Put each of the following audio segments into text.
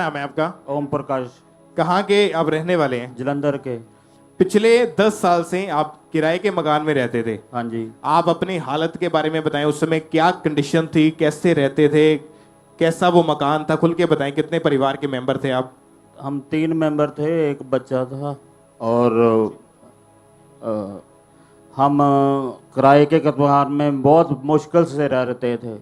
नाम है आपका? ओम प्रकाश। कहाँ के आप रहने वाले हैं? जलंधर के। पिछले 10 साल से आप किराए के मकान में रहते थे। हाँ जी। आप अपनी हालत के बारे में बताएं, उस समय क्या कंडीशन थी, कैसे रहते थे, कैसा वो मकान था, खुल के बताएं। कितने परिवार के मेंबर थे आप? हम 3 मेंबर थे, एक बच्चा था और हम किराए के मकान में बहुत मुश्किल से रहते थे।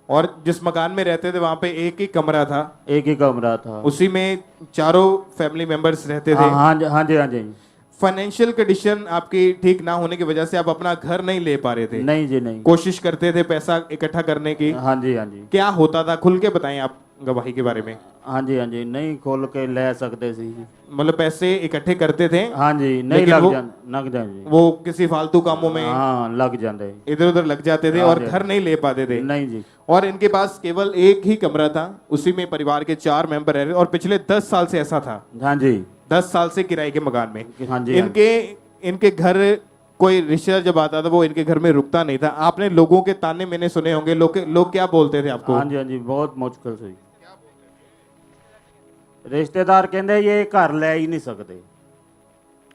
और जिस मकान में रहते थे वहां पे एक ही कमरा था? एक ही कमरा था। उसी में चारों फैमिली मेंबर्स रहते थे? हाँ जी, हाँ जी, हाँ जी। फाइनेंशियल कंडीशन आपकी ठीक ना होने की वजह से आप अपना घर नहीं ले पा रहे थे? नहीं जी, नहीं। कोशिश करते थे पैसा इकट्ठा करने की? हाँ जी, हाँ जी। क्या होता था, खुल के बताएं आप गवाही के बारे में। हाँ जी, हाँ जी। नहीं खोल के ले सकते सी जी। मतलब पैसे इकट्ठे करते थे? हाँ जी। नहीं लग जाए वो किसी फालतू कामों में हाँ लग जाते, इधर उधर लग जाते थे और घर नहीं ले पाते थे? नहीं जी। और इनके पास केवल एक ही कमरा था, उसी में परिवार के 4 मेंबर रह रहे और पिछले 10 साल से ऐसा था? हाँ जी। 10 साल से किराए के मकान में। हाँ जी। इनके घर कोई रिश्तेदार जब आता था वो इनके घर में रुकता नहीं था। आपने लोगों के ताने मैंने सुने होंगे, लोग क्या बोलते थे आपको? हाँ जी, हाँ जी। बहुत मुश्किल से रिश्तेदार कहते ये घर ले ही नहीं सकते।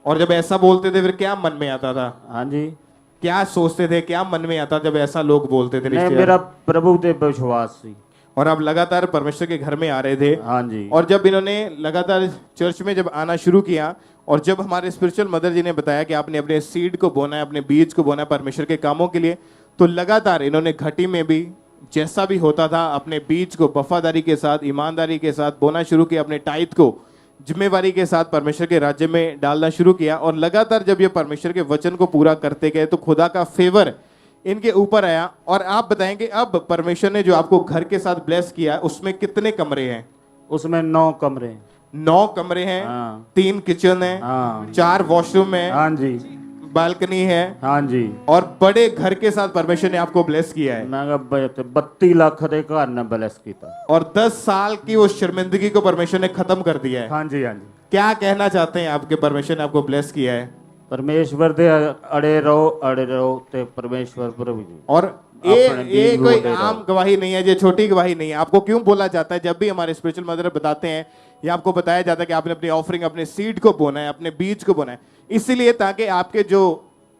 और जब ऐसा बोलते थे फिर क्या मन में आता था? हाँ जी। क्या सोचते थे, क्या मन में आता जब ऐसा लोग बोलते थे? नहीं, मेरा प्रभु पे विश्वास थी। और आप लगातार परमेश्वर के घर में आ रहे थे? हाँ जी। और जब इन्होंने लगातार चर्च में जब आना शुरू किया और जब हमारे स्पिरिचुअल मदर जी ने बताया कि आपने अपने सीड को बोना है, अपने बीज को बोना है परमेश्वर के कामों के लिए, तो लगातार इन्होंने घटी में भी जैसा भी होता था अपने बीज को वफादारी के साथ, ईमानदारी के साथ बोना शुरू किया, अपने टाइट को जिम्मेवारी के साथ परमेश्वर के राज्य में डालना शुरू किया। और लगातार जब ये परमेश्वर के वचन को पूरा करते गए तो खुदा का फेवर इनके ऊपर आया। और आप बताएंगे अब परमेश्वर ने जो आपको घर के साथ ब्लेस किया उसमें कितने कमरे हैं? उसमें 9 कमरे। 9 कमरे हैं। हाँ। 3 किचन है। हाँ। 4 वॉशरूम है। हाँ जी। बालकनी है। हाँ जी। और बड़े घर के साथ परमेश्वर ने आपको ब्लेस किया है। मैं 32 लाख दे घर ने ब्लेस किया। और 10 साल की वो शर्मिंदगी को परमेश्वर ने खत्म कर दिया है। हाँ जी, हाँ जी। क्या कहना चाहते हैं आपके परमेश्वर ने आपको ब्लेस किया है? परमेश्वर दे अड़े रहो ते परमेश्वर प्रभु जी। और ये कोई आम गवाही नहीं है, ये छोटी गवाही नहीं है। आपको क्यों बोला जाता है जब भी हमारे स्पिरिचुअल मदर बताते हैं या आपको बताया जाता है कि आपने अपनी ऑफरिंग, अपने सीड को बोना है, अपने बीज को बोना है, इसीलिए ताकि आपके जो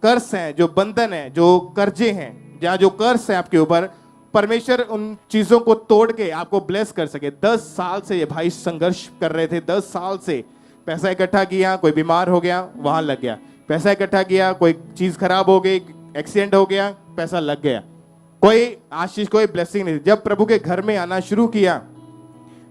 कर्ज हैं, जो बंधन है, जो कर्जे हैं या जो कर्ज है आपके ऊपर, परमेश्वर उन चीजों को तोड़ के आपको ब्लेस कर सके। 10 साल से ये भाई संघर्ष कर रहे थे। 10 साल से पैसा इकट्ठा किया, कोई बीमार हो गया वहां लग गया, पैसा इकट्ठा किया, कोई चीज खराब हो गई, एक्सीडेंट हो गया, पैसा लग गया, कोई आशीष, कोई ब्लेसिंग नहीं। जब प्रभु के घर में आना शुरू किया,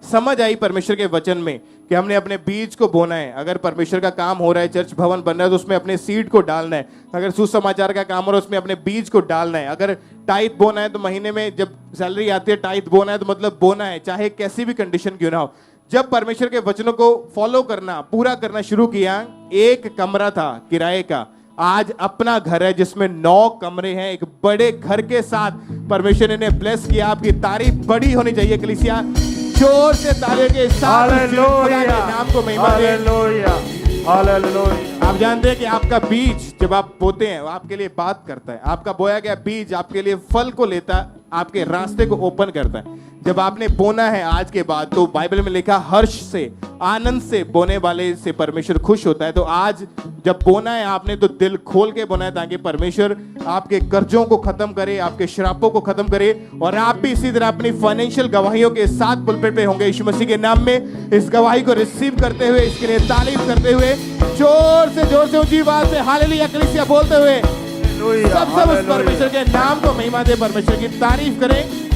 समझ आई परमेश्वर के वचन में कि हमने अपने बीज को बोना है। अगर परमेश्वर का काम हो रहा है, चर्च भवन बन रहा है, तो उसमें अपने सीड को डालना है। अगर सुसमाचार का काम हो रहा है उसमें अपने बीज को डालना है। अगर टाइट बोना है तो महीने में जब सैलरी आती है टाइट बोना है, तो मतलब बोना है, चाहे कैसी भी कंडीशन क्यों ना हो। जब परमेश्वर के वचनों को फॉलो करना, पूरा करना शुरू किया, एक कमरा था किराए का, आज अपना घर है जिसमें 9 कमरे हैं। एक बड़े घर के साथ परमेश्वर ने ब्लेस किया। आपकी तारीफ बड़ी होनी चाहिए कलीसिया, जोर से तालियों के साथ नाम को महिमा दे। आप जानते हैं कि आपका बीज जब आप बोते हैं वो आपके लिए बात करता है। आपका बोया गया बीज आपके लिए फल को लेता है, आपके रास्ते को ओपन करता है। जब आपने बोना है आज के बाद, तो बाइबल में लिखा हर्ष से, आनंद से बोने वाले से परमेश्वर खुश होता है। तो आज जब बोना है आपने तो दिल खोल के बोना है ताकि परमेश्वर आपके कर्जों को खत्म करे, आपके श्रापों को खत्म करे। और आप भी इसी तरह अपनी फाइनेंशियल गवाहियों के साथ पुलपिट पे होंगे यीशु मसीह के नाम में। इस गवाही को रिसीव करते हुए, इसके लिए तारीफ करते हुए, जोर से ऊंची आवाज से हालेलुया कलीसिया बोलते हुए सब उस परमेश्वर के नाम को महिमा दे, परमेश्वर की तारीफ करें।